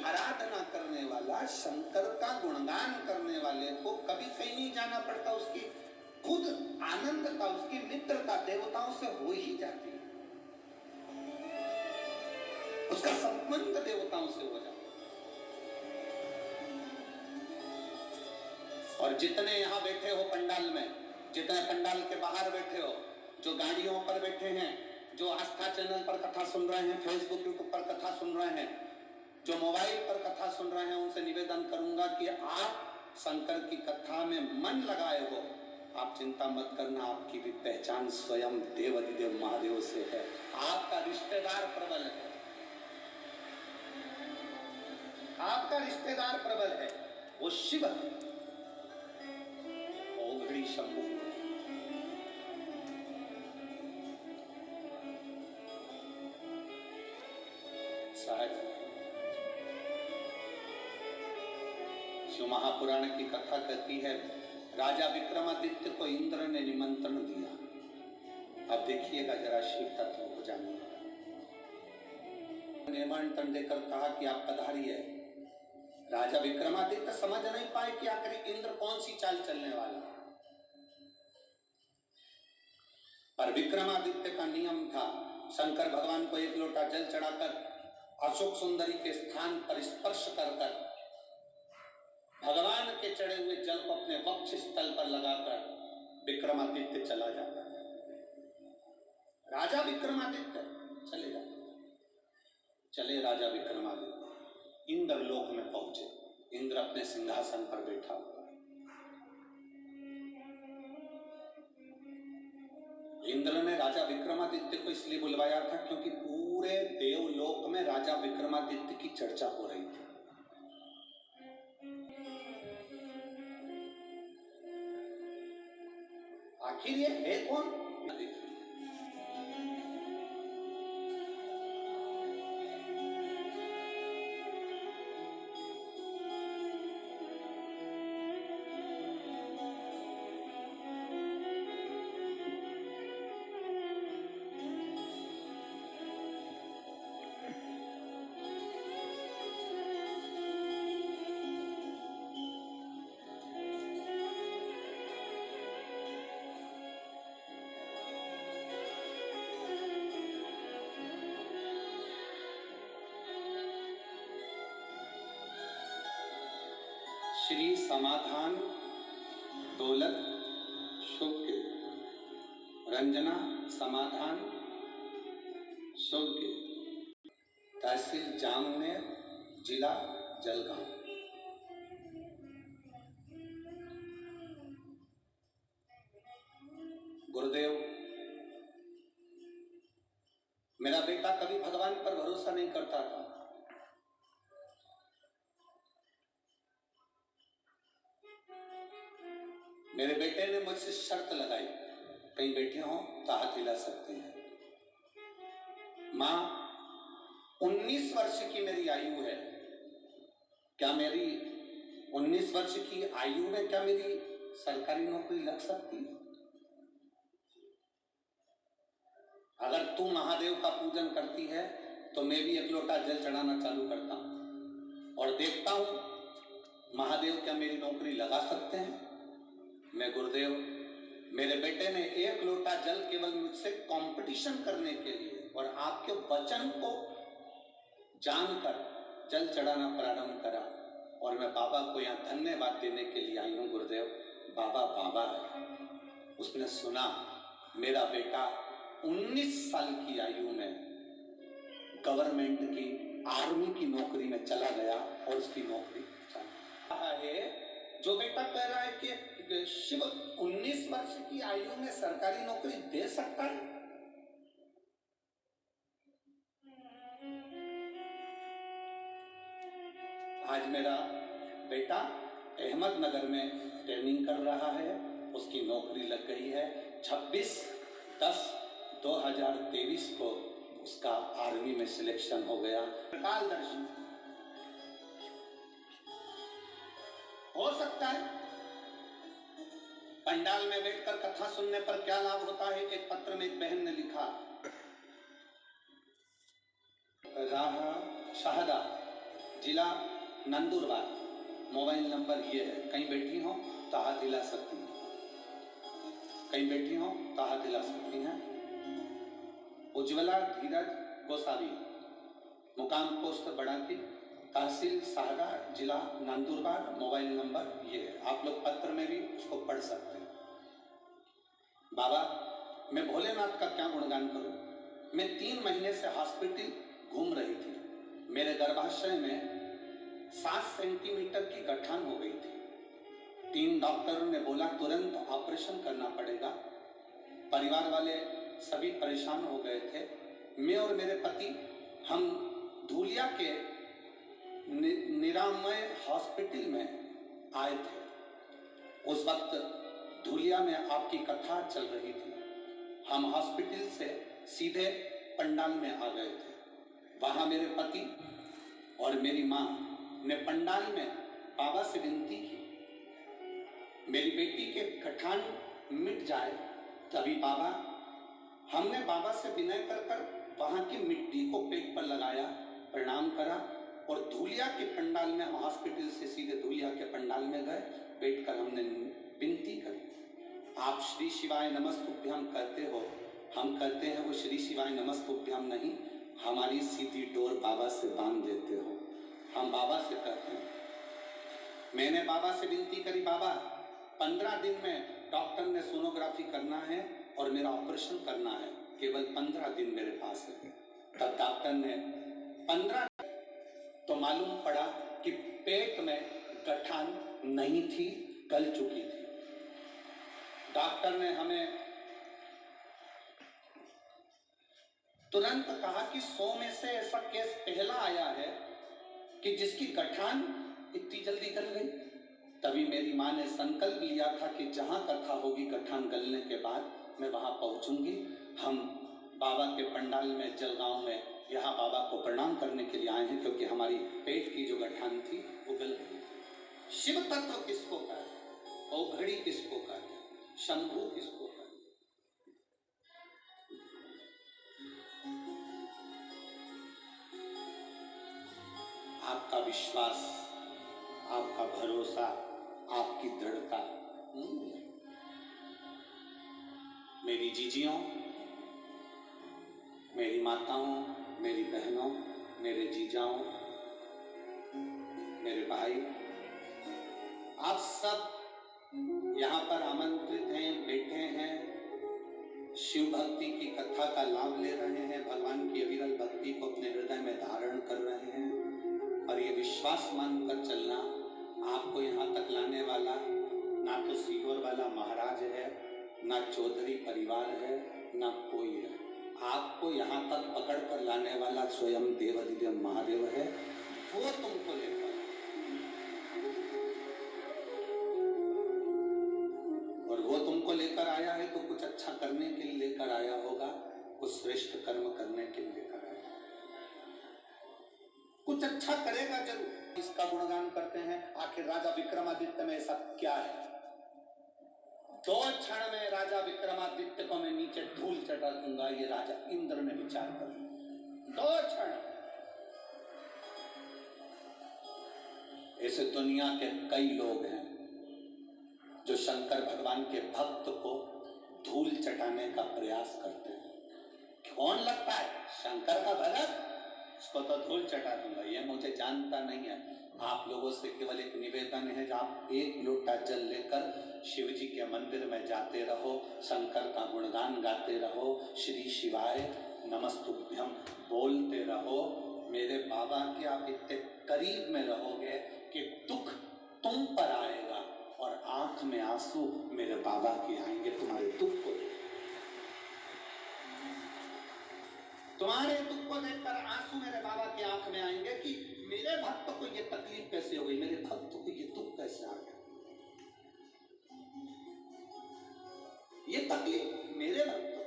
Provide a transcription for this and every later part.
आराधना करने वाला, शंकर का गुणगान करने वाले को कभी कहीं नहीं जाना पड़ता, उसकी खुद आनंदता, उसकी मित्रता देवताओं से हो ही जाती है, उसका संबंध देवताओं से हो जाता है। और जितने यहां बैठे हो पंडाल में, जितने पंडाल के बाहर बैठे हो, जो गाड़ियों पर बैठे हैं, जो आस्था चैनल पर कथा सुन रहे हैं, फेसबुक यूट्यूब पर कथा सुन रहे हैं, जो मोबाइल पर कथा सुन रहे हैं, उनसे निवेदन करूंगा कि आप शंकर की कथा में मन लगाए हो, आप चिंता मत करना, आपकी भी पहचान स्वयं देवाधिदेव महादेव से है। आपका रिश्तेदार प्रबल है, आपका रिश्तेदार प्रबल है, वो शिव है, ओघड़ी शंभु। शिव महापुराण की कथा कहती है, राजा विक्रमादित्य को इंद्र ने निमंत्रण दिया। अब देखिएगा जरा शिव तत्व को जानिएगा। निमंत्रण देकर कहा कि आप पधारिए। राजा विक्रमादित्य समझ नहीं पाए कि आखिर इंद्र कौन सी चाल चलने वाला, पर विक्रमादित्य का नियम था, शंकर भगवान को एक लोटा जल चढ़ाकर अशोक सुंदरी के स्थान पर स्पर्श कर भगवान के चढ़े हुए जल को अपने वक्ष स्थल पर लगाकर विक्रमादित्य चला जाता है। राजा विक्रमादित्य चले जाते, चले राजा विक्रमादित्य इंद्र लोक में पहुंचे। इंद्र अपने सिंहासन पर बैठा हुआ है। इंद्र ने राजा विक्रमादित्य को इसलिए बुलवाया था क्योंकि पूरे देवलोक में राजा विक्रमादित्य की चर्चा हो रही थी। आखिर ये है कौन? श्री समाधान दौलत शुभ के, रंजना समाधान शुभ के, तहसील जामनेर, जिला जलगांव। गुरुदेव, मेरा बेटा कभी भगवान पर भरोसा नहीं करता था। मेरे बेटे ने मुझसे शर्त लगाई, कहीं बैठे हो तो हाथ हिला सकते हैं। मां, 19 वर्ष की मेरी आयु है, क्या मेरी 19 वर्ष की आयु में क्या मेरी सरकारी नौकरी लग सकती? अगर तू महादेव का पूजन करती है तो मैं भी एक लोटा जल चढ़ाना चालू करता हूं और देखता हूं महादेव क्या मेरी नौकरी लगा सकते हैं। मैं गुरुदेव, मेरे बेटे ने एक लोटा जल केवल मुझसे कंपटीशन करने के लिए और आपके वचन को जानकर जल चढ़ाना प्रारंभ करा और मैं बाबा को यहाँ धन्यवाद देने के लिए आई हूँ। गुरुदेव, बाबा बाबा है। उसने सुना मेरा बेटा 19 साल की आयु में गवर्नमेंट की आर्मी की नौकरी में चला गया और उसकी नौकरी रहा है। जो बेटा कह रहा है कि शिव 19 वर्ष की आयु में सरकारी नौकरी दे सकता है, आज मेरा बेटा अहमदनगर में ट्रेनिंग कर रहा है, उसकी नौकरी लग गई है। 26/10/2023 को उसका आर्मी में सिलेक्शन हो गया। कालदर्शी हो सकता है। पंडाल में बैठकर कथा सुनने पर क्या लाभ होता है? एक पत्र में एक बहन ने लिखा, राह शहदा जिला नंदुरबार, मोबाइल नंबर ये है। कहीं बैठी हो तो हाथ हिला सकती हैं, कहीं बैठी हो तो हाथ हिला सकती हैं। उज्ज्वला धीरज गोसावी, मुकाम पोस्ट बड़ाकी, तहसील साहगा, जिला नंदुरबार, मोबाइल नंबर ये है। आप लोग पत्र में भी उसको पढ़ सकते हैं। बाबा, मैं भोलेनाथ का क्या गुणगान करूं। मैं 3 महीने से हॉस्पिटल घूम रही थी। मेरे गर्भाशय में 7 सेंटीमीटर की गठान हो गई थी। 3 डॉक्टरों ने बोला तुरंत ऑपरेशन करना पड़ेगा। परिवार वाले सभी परेशान हो गए थे। मैं और मेरे पति हम धूलिया के निरामय हॉस्पिटल में आए थे। उस वक्त धूलिया में आपकी कथा चल रही थी। हम हॉस्पिटल से सीधे पंडाल में आ गए थे। वहां मेरे पति और मेरी मां ने पंडाल में बाबा से विनती की, मेरी बेटी के गठान मिट जाए। तभी बाबा, हमने बाबा से विनय कर वहां की मिट्टी को पेट पर लगाया, प्रणाम करा और धूलिया के पंडाल में, हम हॉस्पिटल से सीधे धूलिया के पंडाल में गए। बैठकर हमने विनती करी। आप श्री शिवाय नमस्तुभ्यम कहते हो, हम कहते हैं वो श्री शिवाय नमस्तुभ्यम नहीं, हमारी सीधी डोर बाबा से बांध देते हो। हम बाबा से कहते हैं। मैंने बाबा से विनती करी, बाबा 15 दिन में डॉक्टर ने सोनोग्राफी करना है और मेरा ऑपरेशन करना है, केवल 15 दिन मेरे पास है। तब डॉक्टर ने 15, तो मालूम पड़ा कि पेट में गठान नहीं थी, गल चुकी थी। डॉक्टर ने हमें तुरंत कहा कि 100 में से ऐसा केस पहला आया है कि जिसकी गठान इतनी जल्दी गल गई। तभी मेरी मां ने संकल्प लिया था कि जहां कथा होगी गठान गलने के बाद मैं वहां पहुंचूंगी। हम बाबा के पंडाल में जलगांव में यहाँ बाबा को प्रणाम करने के लिए आए हैं, क्योंकि हमारी पेट की जो गठान थी वो गल गई। शिव तत्व किसको कहा, औघड़ी किसको कहा, शंभू किसको कहा। आपका विश्वास, आपका भरोसा, आपकी दृढ़ता। मेरी जीजियों, मेरी माताओं, मेरी बहनों, मेरे जीजाओं, मेरे भाई, आप सब यहाँ पर आमंत्रित हैं, बैठे हैं, शिव भक्ति की कथा का लाभ ले रहे हैं, भगवान की अविरल भक्ति को अपने हृदय में धारण कर रहे हैं। और ये विश्वास मानकर चलना, आपको यहाँ तक लाने वाला ना तो सीहोर वाला महाराज है, ना चौधरी परिवार है, ना कोई है। आपको यहाँ तक पकड़ कर लाने वाला स्वयं देवाधिदेव महादेव है। वो तुमको लेकर, और वो तुमको लेकर आया है तो कुछ अच्छा करने के लिए लेकर आया होगा, कुछ श्रेष्ठ कर्म करने के लिए लेकर आया, कुछ अच्छा करेगा जरूर। इसका गुणगान करते हैं। आखिर राजा विक्रमादित्य में ऐसा क्या है? 2 क्षण में राजा विक्रमादित्य को मैं नीचे धूल चटा दूंगा, ये राजा इंद्र ने विचार कर। 2 क्षण। ऐसे दुनिया के कई लोग हैं जो शंकर भगवान के भक्त को धूल चटाने का प्रयास करते हैं। कौन लगता है शंकर का भक्त, उसको तो धूल चटा दूंगा। ये मुझे जानता नहीं है। आप लोगों से केवल एक निवेदन है, जब आप 1 लोटा जल लेकर शिव जी के मंदिर में जाते रहो, शंकर का गुणगान गाते रहो, श्री शिवाय नमस्तुभ्यम बोलते रहो। मेरे बाबा के आप इतने करीब में रहोगे कि दुख तुम पर आएगा और आंख में आंसू मेरे बाबा के आएंगे तुम्हारे दुख को देखकर। तुम्हारे दुख को देखकर आंसू मेरे बाबा की आंख में आएंगे कि मेरे भक्त को ये तकलीफ कैसे हो गई, मेरे भक्त को ये दुख कैसे आ गया। ये तकलीफ मेरे भक्त को।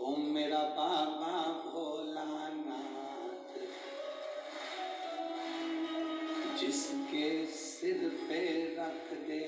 ओम मेरा बाबा भोलानाथ, जिसके सिर पे रख दे